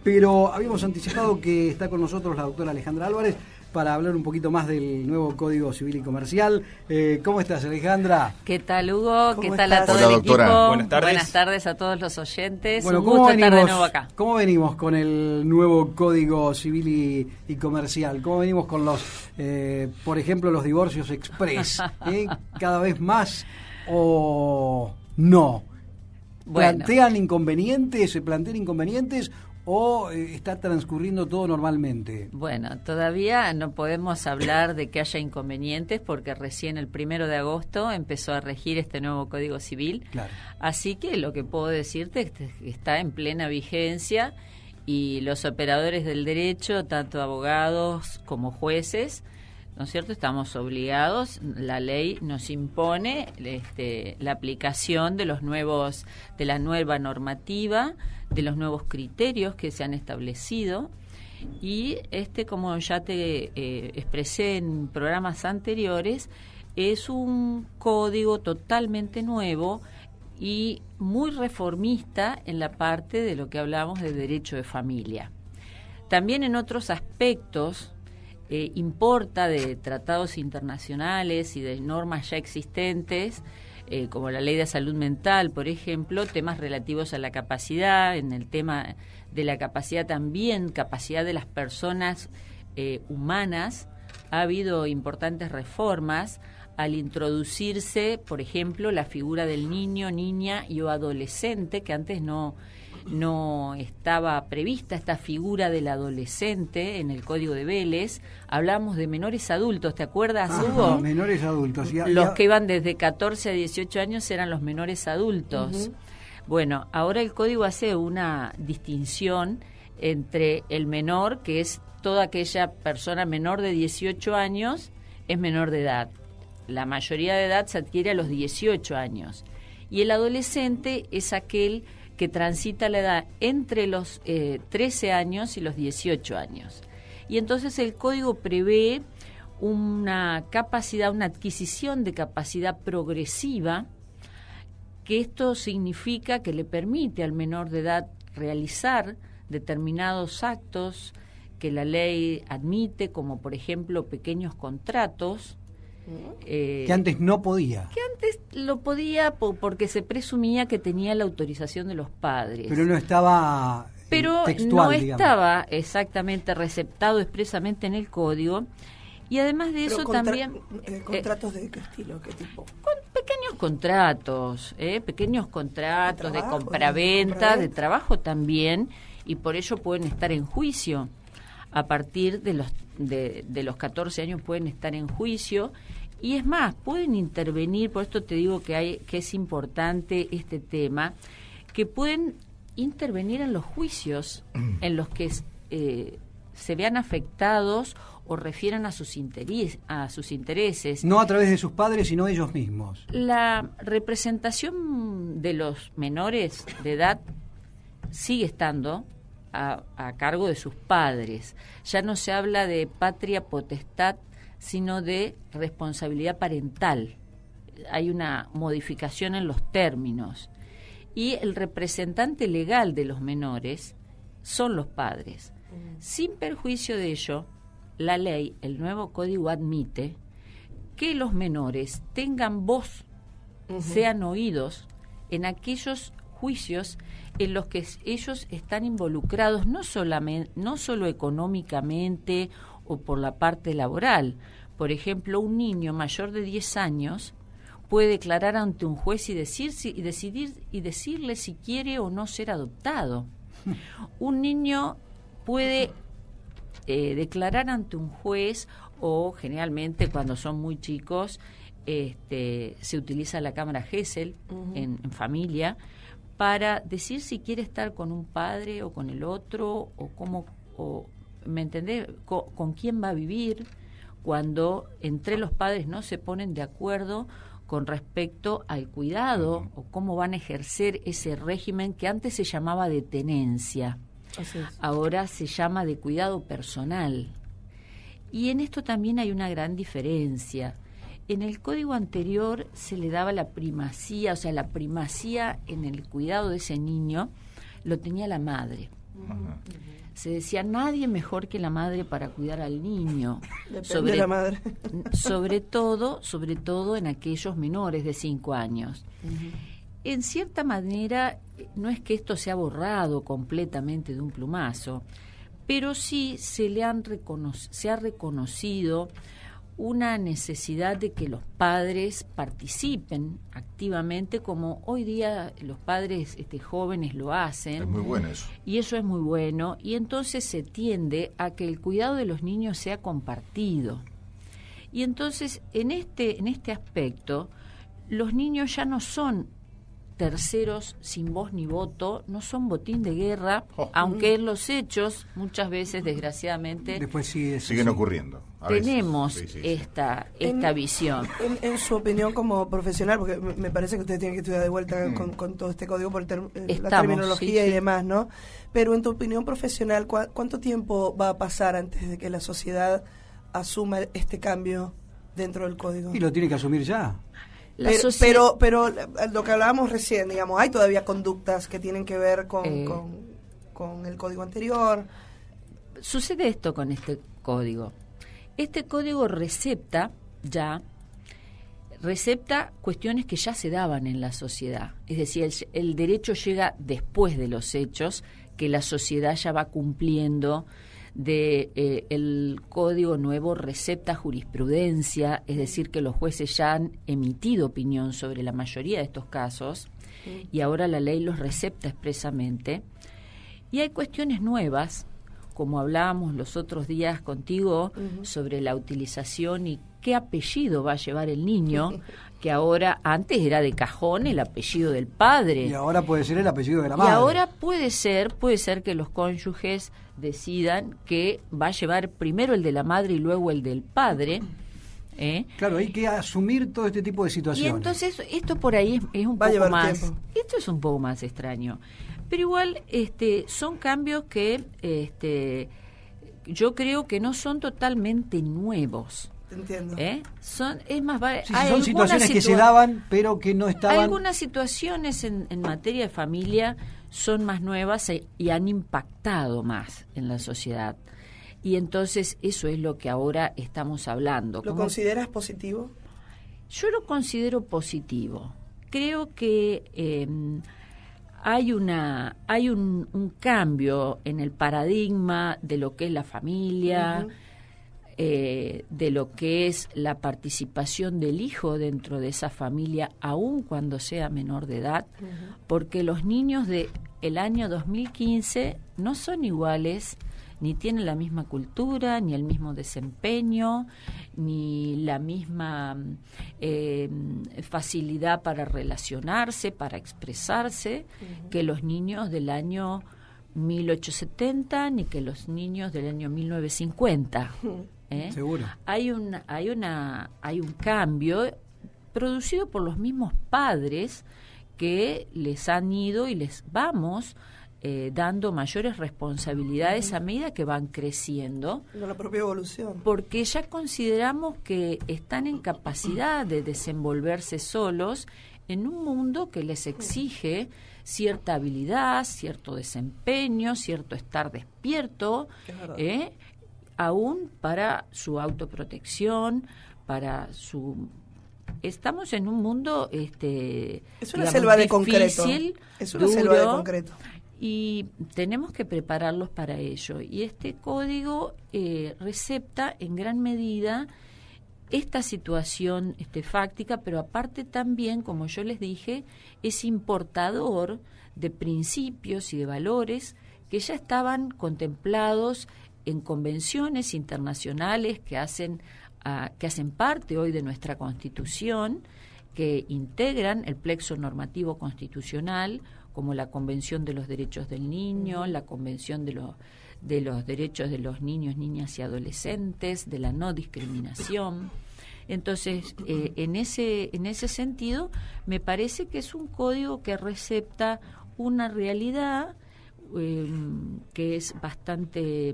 pero habíamos anticipado que está con nosotros la doctora Alejandra Álvarez para hablar un poquito más del nuevo Código Civil y Comercial. ¿Cómo estás, Alejandra? ¿Qué tal, Hugo? ¿Qué tal estás? a todo Hola, el doctora. equipo? Buenas tardes. Buenas tardes a todos los oyentes. Bueno, un gusto estar de nuevo acá. ¿Cómo venimos con el nuevo Código Civil y Comercial? ¿Cómo venimos con los, por ejemplo, los divorcios express? ¿Cada vez más o no? Bueno. ¿Se plantean inconvenientes o está transcurriendo todo normalmente? Bueno, todavía no podemos hablar de que haya inconvenientes porque recién el 1 de agosto empezó a regir este nuevo Código Civil. Claro. Así que lo que puedo decirte es que está en plena vigencia y los operadores del derecho, tanto abogados como jueces, ¿no es cierto? Estamos obligados, la ley nos impone la aplicación de la nueva normativa, de los nuevos criterios que se han establecido y como ya te expresé en programas anteriores, es un código totalmente nuevo y muy reformista en la parte de lo que hablamos de derecho de familia. También en otros aspectos importa de tratados internacionales y de normas ya existentes, como la Ley de Salud Mental, por ejemplo, temas relativos a la capacidad, en el tema de la capacidad también, capacidad de las personas humanas, ha habido importantes reformas al introducirse, por ejemplo, la figura del niño, niña y o adolescente, que antes no estaba prevista esta figura del adolescente en el Código de Vélez. Hablamos de menores adultos, ¿te acuerdas, Hugo? Menores adultos. Los que iban desde 14 a 18 años eran los menores adultos. Bueno, ahora el Código hace una distinción entre el menor, que es toda aquella persona menor de 18 años, es menor de edad. La mayoría de edad se adquiere a los 18 años. Y el adolescente es aquel que transita la edad entre los 13 años y los 18 años. Y entonces el código prevé una adquisición de capacidad progresiva, que esto significa que le permite al menor de edad realizar determinados actos que la ley admite, como por ejemplo pequeños contratos, que antes no podía. Que antes lo podía porque se presumía que tenía la autorización de los padres. Pero no estaba textual, no digamos. estaba exactamente receptado expresamente en el código. Y además de eso también... ¿Contratos de qué estilo, qué tipo? Pequeños contratos de trabajo, compraventa, de trabajo también, y por ello pueden estar en juicio. A partir de los 14 años pueden estar en juicio, y es más, pueden intervenir, por esto te digo que es importante este tema, que pueden intervenir en los juicios en los que se vean afectados o refieran a sus intereses. No a través de sus padres, sino ellos mismos. La representación de los menores de edad sigue estando a cargo de sus padres. Ya no se habla de patria potestad, sino de responsabilidad parental. Hay una modificación en los términos. Y el representante legal de los menores son los padres. Sin perjuicio de ello, la ley, el nuevo código admite que los menores tengan voz, sean oídos en aquellos juicios en los que ellos están involucrados, no solo económicamente o por la parte laboral. Por ejemplo, un niño mayor de 10 años puede declarar ante un juez y decirle si quiere o no ser adoptado. Un niño puede declarar ante un juez, o generalmente cuando son muy chicos se utiliza la cámara Gesell en familia para decir si quiere estar con un padre o con el otro, ¿me entendés? Con quién va a vivir, cuando entre los padres no se ponen de acuerdo con respecto al cuidado o cómo van a ejercer ese régimen que antes se llamaba de tenencia. Ahora se llama de cuidado personal. Y en esto también hay una gran diferencia. En el código anterior se le daba la primacía, o sea, la primacía en el cuidado de ese niño lo tenía la madre. se decía nadie mejor que la madre para cuidar al niño. Depende de la madre. sobre todo en aquellos menores de 5 años. Uh-huh. En cierta manera, no es que esto se ha borrado completamente de un plumazo, pero sí se ha reconocido una necesidad de que los padres participen activamente, como hoy día los padres jóvenes lo hacen. Es muy bueno eso. Y eso es muy bueno, y entonces se tiende a que el cuidado de los niños sea compartido. Y entonces, en este aspecto, los niños ya no son terceros sin voz ni voto, no son botín de guerra, aunque en los hechos, muchas veces, desgraciadamente, después siguen ocurriendo. Tenemos esta visión. En su opinión como profesional, porque me parece que usted tiene que estudiar de vuelta con todo este código por la terminología y demás, ¿no? Pero en tu opinión profesional, ¿cuánto tiempo va a pasar antes de que la sociedad asuma este cambio dentro del código? Y lo tiene que asumir ya. Pero lo que hablábamos recién, digamos, hay todavía conductas que tienen que ver con el código anterior. Sucede esto con este código. Este código recepta cuestiones que ya se daban en la sociedad. Es decir, el derecho llega después de los hechos que la sociedad ya va cumpliendo. El código nuevo recepta jurisprudencia, es decir, que los jueces ya han emitido opinión sobre la mayoría de estos casos y ahora la ley los recepta expresamente. Y hay cuestiones nuevas, como hablábamos los otros días contigo, sobre la utilización y qué apellido va a llevar el niño, que ahora, antes era de cajón el apellido del padre. Y ahora puede ser el apellido de la madre. Y ahora puede ser que los cónyuges decidan que va a llevar primero el de la madre y luego el del padre. Claro, hay que asumir todo este tipo de situaciones. Y entonces esto por ahí es un poco más. Tiempo. Esto es un poco más extraño. Pero igual son cambios que yo creo que no son totalmente nuevos. Entiendo. Son situaciones que se daban, pero que no estaban. Algunas situaciones en materia de familia son más nuevas y han impactado más en la sociedad. Y entonces eso es lo que ahora estamos hablando. ¿Lo consideras positivo? Yo lo considero positivo. Creo que hay un cambio en el paradigma de lo que es la familia, de lo que es la participación del hijo dentro de esa familia, aun cuando sea menor de edad, porque los niños del año 2015 no son iguales, ni tienen la misma cultura, ni el mismo desempeño, ni la misma facilidad para relacionarse, para expresarse, que los niños del año 1870, ni que los niños del año 1950. Seguro. Hay un cambio producido por los mismos padres que les han ido y les vamos dando mayores responsabilidades a medida que van creciendo. La propia evolución. Porque ya consideramos que están en capacidad de desenvolverse solos en un mundo que les exige cierta habilidad, cierto desempeño, cierto estar despierto, aún para su autoprotección, para su... Estamos en un mundo es una selva de concreto. Es una selva de concreto. Y tenemos que prepararlos para ello. Y este código recepta en gran medida esta situación fáctica, pero aparte también, como yo les dije, es importador de principios y de valores que ya estaban contemplados en convenciones internacionales que hacen parte hoy de nuestra Constitución, que integran el plexo normativo constitucional, como la Convención de los Derechos del Niño, la Convención de los Derechos de los Niños, Niñas y Adolescentes, de la no discriminación. Entonces, en ese sentido, me parece que es un código que recepta una realidad que es bastante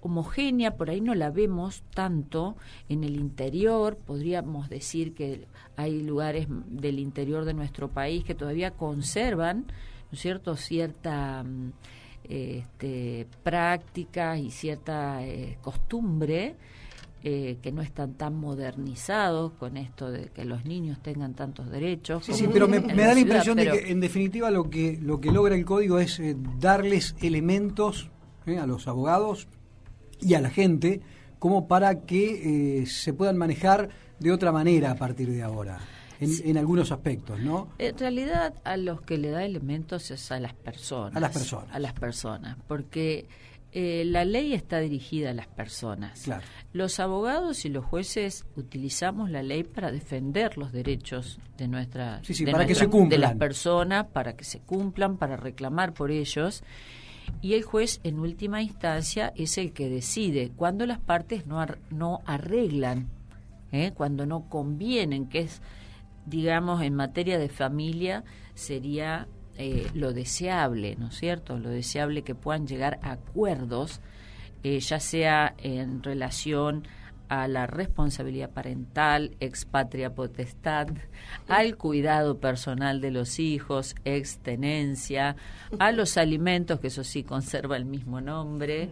homogénea, por ahí no la vemos tanto en el interior. Podríamos decir que hay lugares del interior de nuestro país que todavía conservan, ¿no es cierto?, cierta prácticas y cierta costumbre que no están tan modernizados con esto de que los niños tengan tantos derechos. Sí, pero me da la impresión de que en definitiva lo que logra el código es darles elementos a los abogados y a la gente como para que se puedan manejar de otra manera a partir de ahora. En algunos aspectos, ¿no? En realidad, a los que le da elementos es a las personas. A las personas. A las personas, porque la ley está dirigida a las personas. Claro. Los abogados y los jueces utilizamos la ley para defender los derechos de para que se cumplan. De las personas, para que se cumplan, para reclamar por ellos. Y el juez, en última instancia, es el que decide cuando las partes no arreglan, cuando no convienen, que es, digamos, en materia de familia sería lo deseable, ¿no es cierto? Lo deseable que puedan llegar a acuerdos, ya sea en relación a la responsabilidad parental, ex patria potestad, al cuidado personal de los hijos, ex tenencia, a los alimentos, que eso sí conserva el mismo nombre,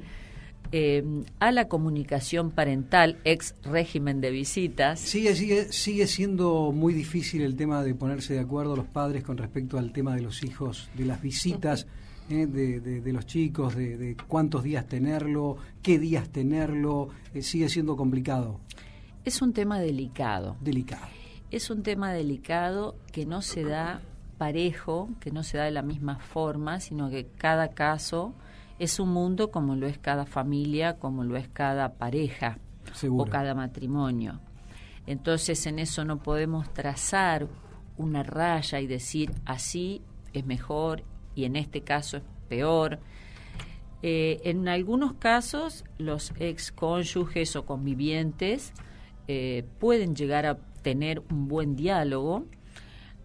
a la comunicación parental, ex régimen de visitas. Sigue siendo muy difícil el tema de ponerse de acuerdo los padres con respecto al tema de los hijos, de las visitas de los chicos, de cuántos días tenerlo, qué días tenerlo, sigue siendo complicado. Es un tema delicado. Es un tema delicado que no se da parejo, que no se da de la misma forma, sino que cada caso es un mundo, como lo es cada familia, como lo es cada pareja. Seguro. O cada matrimonio. Entonces en eso no podemos trazar una raya y decir así es mejor y en este caso es peor. En algunos casos los excónyuges o convivientes pueden llegar a tener un buen diálogo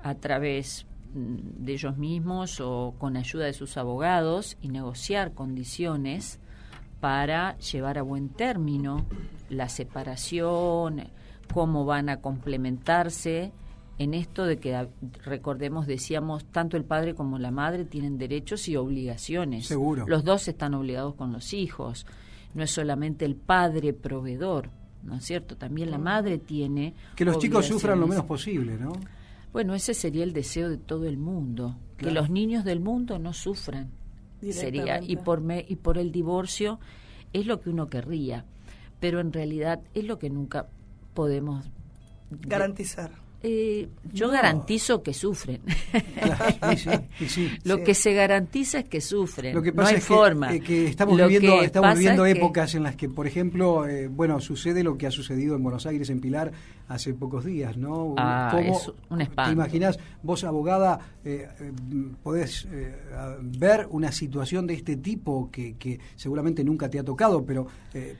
a través de ellos mismos o con ayuda de sus abogados y negociar condiciones para llevar a buen término la separación, cómo van a complementarse en esto de que, recordemos, decíamos, tanto el padre como la madre tienen derechos y obligaciones. Seguro. Los dos están obligados con los hijos. No es solamente el padre proveedor, ¿no es cierto? También la madre tiene que los chicos sufran lo menos posible, ¿no? Bueno, ese sería el deseo de todo el mundo, claro. Que los niños del mundo no sufran. Sería y por el divorcio es lo que uno querría, pero en realidad es lo que nunca podemos garantizar. Yo garantizo que sufren. Claro, sí. Lo que se garantiza es que sufren. Lo que pasa no hay forma. Que estamos viviendo épocas en las que, por ejemplo, sucede lo que ha sucedido en Buenos Aires, en Pilar, hace pocos días, ¿no? Es un espanto. ¿Te imaginás, vos, abogada, podés ver una situación de este tipo que seguramente nunca te ha tocado, pero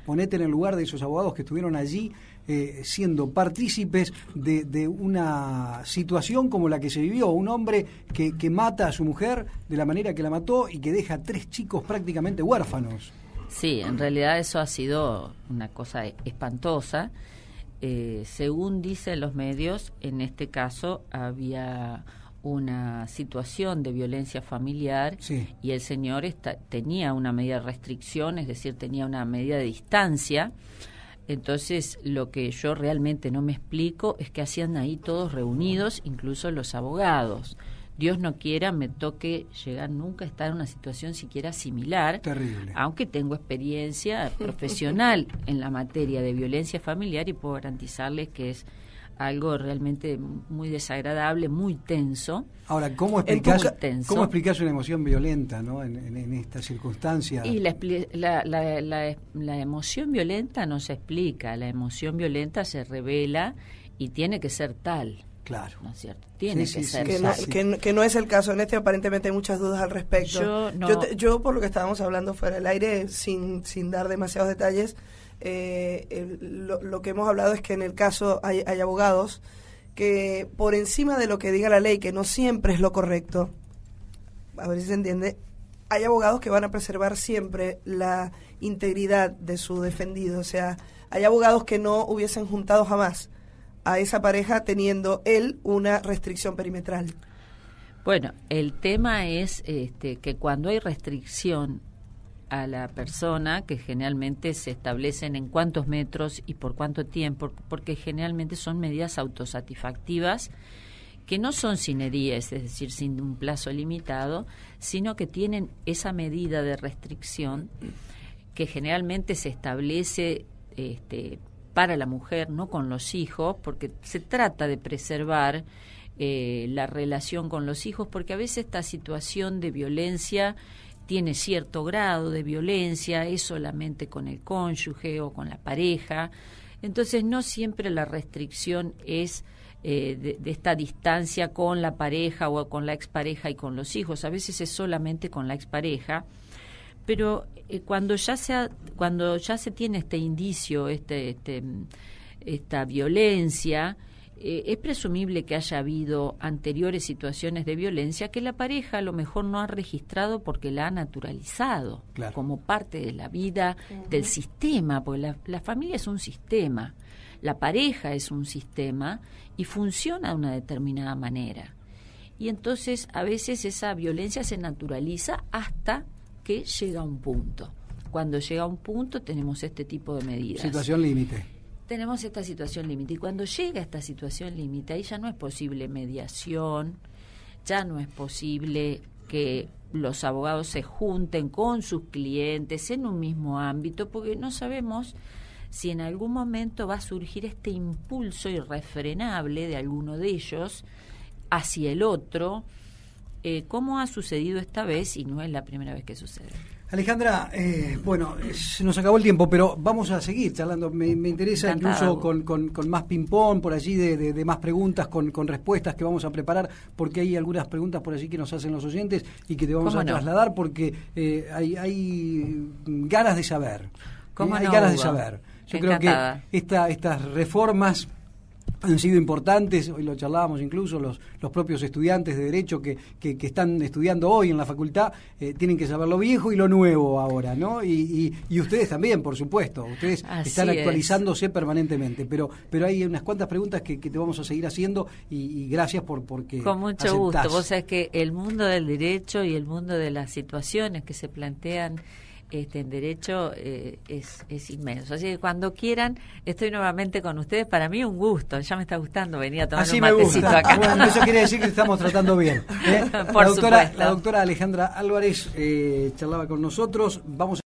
ponete en el lugar de esos abogados que estuvieron allí siendo partícipes de una situación como la que se vivió, un hombre que mata a su mujer de la manera que la mató y que deja 3 chicos prácticamente huérfanos. Sí, en realidad eso ha sido una cosa espantosa. Según dicen los medios, en este caso había una situación de violencia familiar, sí. Y el señor tenía una medida de restricción, es decir, tenía una medida de distancia. Entonces, lo que yo realmente no me explico es que hacían ahí todos reunidos, incluso los abogados. Dios no quiera me toque llegar nunca a estar en una situación siquiera similar. Terrible. Aunque tengo experiencia profesional en la materia de violencia familiar y puedo garantizarles que es algo realmente muy desagradable, muy tenso. Ahora, ¿cómo explicás una emoción violenta, ¿no? en esta circunstancia? Y la emoción violenta no se explica, la emoción violenta se revela y tiene que ser tal. Claro. ¿No es cierto? Tiene que ser que no es el caso. En aparentemente hay muchas dudas al respecto. Yo por lo que estábamos hablando fuera del aire, sin dar demasiados detalles, lo que hemos hablado es que en el caso hay abogados que por encima de lo que diga la ley, que no siempre es lo correcto, a ver si se entiende, hay abogados que van a preservar siempre la integridad de su defendido. O sea, hay abogados que no hubiesen juntado jamás a esa pareja teniendo él una restricción perimetral. Bueno, el tema es que cuando hay restricción a la persona, que generalmente se establecen en cuántos metros y por cuánto tiempo, porque generalmente son medidas autosatisfactivas que no son sine die, es decir, sin un plazo limitado, sino que tienen esa medida de restricción que generalmente se establece para la mujer, no con los hijos, porque se trata de preservar la relación con los hijos, porque a veces esta situación de violencia tiene cierto grado de violencia, es solamente con el cónyuge o con la pareja, entonces no siempre la restricción es de esta distancia con la pareja o con la expareja y con los hijos, a veces es solamente con la expareja, pero cuando ya se tiene este indicio, esta violencia, es presumible que haya habido anteriores situaciones de violencia que la pareja a lo mejor no ha registrado porque la ha naturalizado como parte de la vida del sistema, porque la familia es un sistema, la pareja es un sistema y funciona de una determinada manera. Y entonces a veces esa violencia se naturaliza hasta que llega a un punto. Cuando llega a un punto tenemos este tipo de medidas. Situación límite. Tenemos esta situación límite y cuando llega esta situación límite ahí ya no es posible mediación, ya no es posible que los abogados se junten con sus clientes en un mismo ámbito, porque no sabemos si en algún momento va a surgir este impulso irrefrenable de alguno de ellos hacia el otro, como ha sucedido esta vez y no es la primera vez que sucede. Alejandra, bueno, se nos acabó el tiempo, pero vamos a seguir charlando. Me interesa incluso con más ping-pong por allí, de más preguntas con respuestas que vamos a preparar, porque hay algunas preguntas por allí que nos hacen los oyentes y que te vamos a trasladar, porque hay ganas de saber. Hay ganas de saber. Yo creo que estas reformas han sido importantes, hoy lo charlábamos incluso, los propios estudiantes de Derecho que están estudiando hoy en la facultad, tienen que saber lo viejo y lo nuevo ahora, ¿no? Y ustedes también, por supuesto, ustedes están actualizándose permanentemente, pero hay unas cuantas preguntas que te vamos a seguir haciendo y gracias porque con mucho aceptás. Gusto, vos sabés que el mundo del derecho y el mundo de las situaciones que se plantean en derecho es inmenso, así que cuando quieran estoy nuevamente con ustedes. Para mí un gusto, ya me está gustando venir a tomar un matecito acá. Bueno, eso quiere decir que estamos tratando bien, Por supuesto. La doctora Alejandra Álvarez charlaba con nosotros. Vamos